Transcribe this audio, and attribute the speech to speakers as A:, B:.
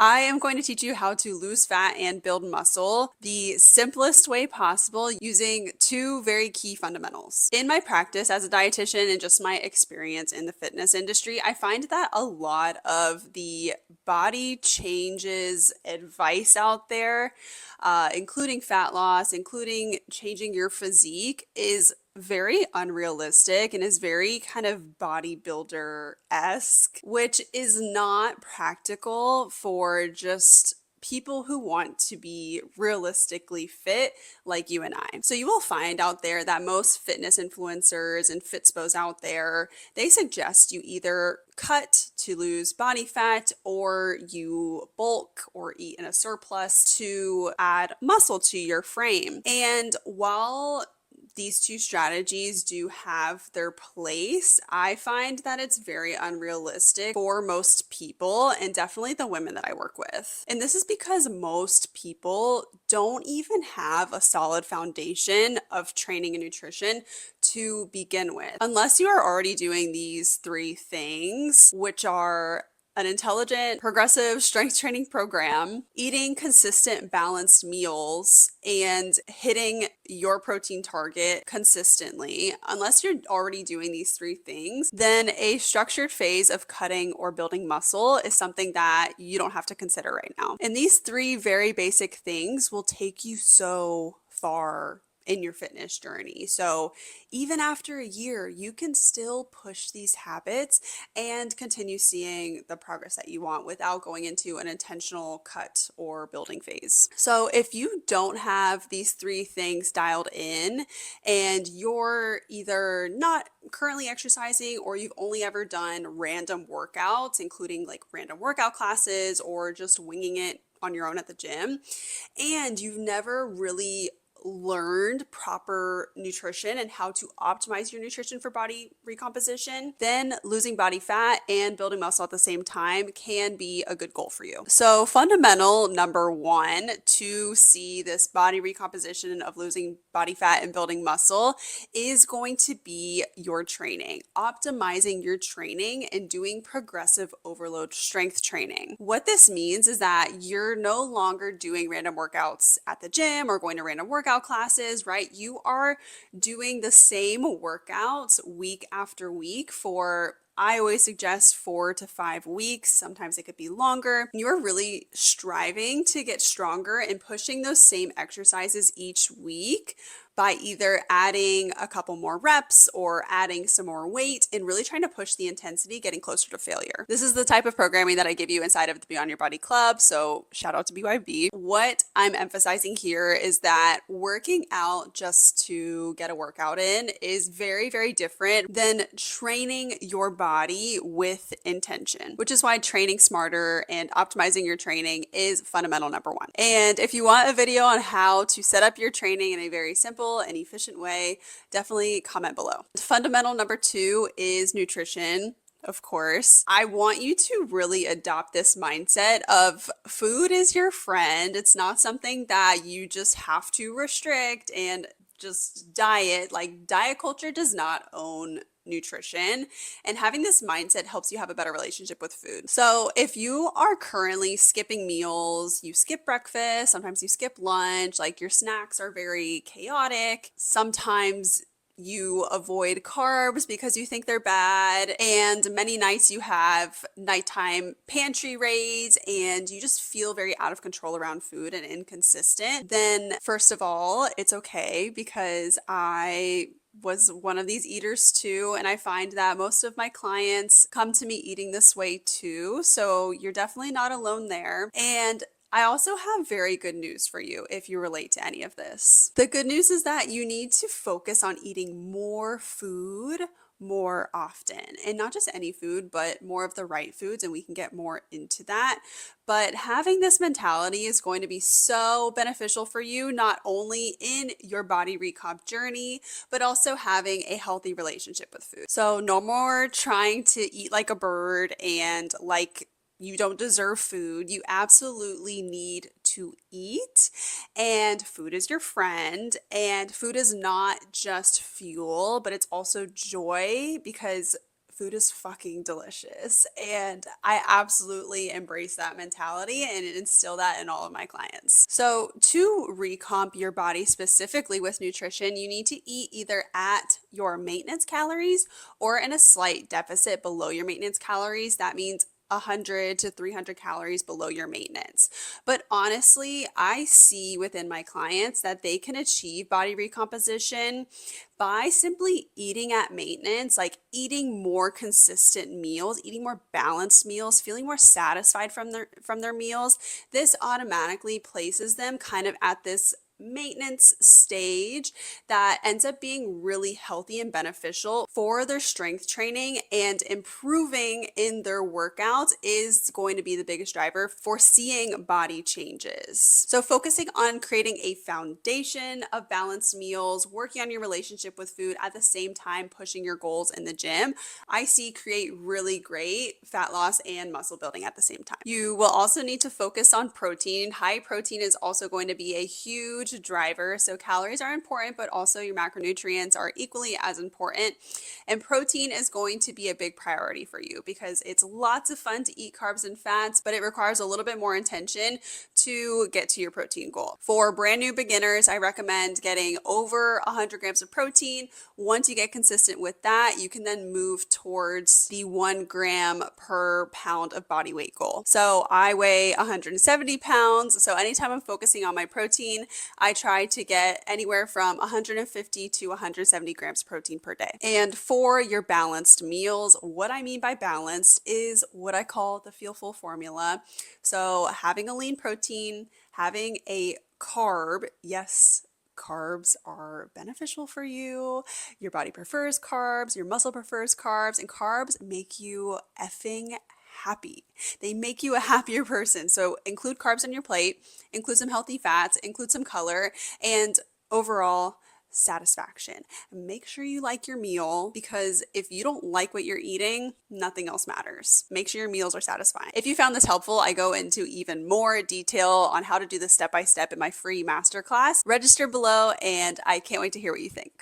A: I am going to teach you how to lose fat and build muscle the simplest way possible using two very key fundamentals. In my practice as a dietitian and just my experience in the fitness industry, I find that a lot of the body changes advice out there, including fat loss, including changing your physique, is very unrealistic and is very kind of bodybuilder-esque, which is not practical for just people who want to be realistically fit like you and I. So you will find out there that most fitness influencers and fitspos out there, they suggest you either cut to lose body fat or you bulk or eat in a surplus to add muscle to your frame. And while these two strategies do have their place, I find that it's very unrealistic for most people and definitely the women that I work with. And this is because most people don't even have a solid foundation of training and nutrition to begin with. Unless you are already doing these three things, which are an intelligent, progressive strength training program, eating consistent, balanced meals, and hitting your protein target consistently. Unless you're already doing these three things, then a structured phase of cutting or building muscle is something that you don't have to consider right now. And these three very basic things will take you so far in your fitness journey. So even after a year, you can still push these habits and continue seeing the progress that you want without going into an intentional cut or building phase. So if you don't have these three things dialed in and you're either not currently exercising or you've only ever done random workouts, including like random workout classes or just winging it on your own at the gym, and you've never really learned proper nutrition and how to optimize your nutrition for body recomposition, then losing body fat and building muscle at the same time can be a good goal for you. So fundamental number one to see this body recomposition of losing body fat and building muscle is going to be your training, optimizing your training and doing progressive overload strength training. What this means is that you're no longer doing random workouts at the gym or going to random workout classes, right? You are doing the same workouts week after week for, I always suggest 4 to 5 weeks. Sometimes it could be longer. You're really striving to get stronger and pushing those same exercises each week by either adding a couple more reps or adding some more weight and really trying to push the intensity, getting closer to failure. This is the type of programming that I give you inside of the Beyond Your Body Club, so shout out to BYB. What I'm emphasizing here is that working out just to get a workout in is very, very different than training your body with intention, which is why training smarter and optimizing your training is fundamental number one. And if you want a video on how to set up your training in a very simple and efficient way, definitely comment below. Fundamental number two is nutrition. Of course, I want you to really adopt this mindset of food is your friend. It's not something that you just have to restrict and just diet. Like, diet culture does not own nutrition, and having this mindset helps you have a better relationship with food. So if you are currently skipping meals, you skip breakfast, sometimes you skip lunch, like your snacks are very chaotic, sometimes you avoid carbs because you think they're bad, and many nights you have nighttime pantry raids and you just feel very out of control around food and inconsistent, then first of all, it's okay, because I was one of these eaters too, and I find that most of my clients come to me eating this way too, so you're definitely not alone there. And I also have very good news for you if you relate to any of this. The good news is that you need to focus on eating more food more often, and not just any food, but more of the right foods, and we can get more into that. But having this mentality is going to be so beneficial for you, not only in your body recomp journey, but also having a healthy relationship with food. So no more trying to eat like a bird and like you don't deserve food. You absolutely need to eat, and food is your friend, and food is not just fuel, but it's also joy, because food is fucking delicious. And I absolutely embrace that mentality and instill that in all of my clients. So, to recomp your body specifically with nutrition, you need to eat either at your maintenance calories or in a slight deficit below your maintenance calories. That means 100 to 300 calories below your maintenance. But honestly, I see within my clients that they can achieve body recomposition by simply eating at maintenance, like eating more consistent meals, eating more balanced meals, feeling more satisfied from their meals. This automatically places them kind of at this maintenance stage that ends up being really healthy and beneficial for their strength training, and improving in their workouts is going to be the biggest driver for seeing body changes. So focusing on creating a foundation of balanced meals, working on your relationship with food at the same time pushing your goals in the gym, I see create really great fat loss and muscle building at the same time. You will also need to focus on protein. High protein is also going to be a huge driver. So calories are important, but also your macronutrients are equally as important. And protein is going to be a big priority for you because it's lots of fun to eat carbs and fats, but it requires a little bit more intention to get to your protein goal. For brand new beginners, I recommend getting over 100 grams of protein. Once you get consistent with that, you can then move towards the 1 gram per pound of body weight goal. So I weigh 170 pounds. So anytime I'm focusing on my protein, I try to get anywhere from 150 to 170 grams protein per day. And for your balanced meals, what I mean by balanced is what I call the feel full formula. So having a lean protein, having a carb, yes, carbs are beneficial for you. Your body prefers carbs, your muscle prefers carbs, and carbs make you effing happy. They make you a happier person. So include carbs on your plate, include some healthy fats, include some color, and overall satisfaction. Make sure you like your meal, because if you don't like what you're eating, nothing else matters. Make sure your meals are satisfying. If you found this helpful, I go into even more detail on how to do this step by step in my free masterclass. Register below, and I can't wait to hear what you think.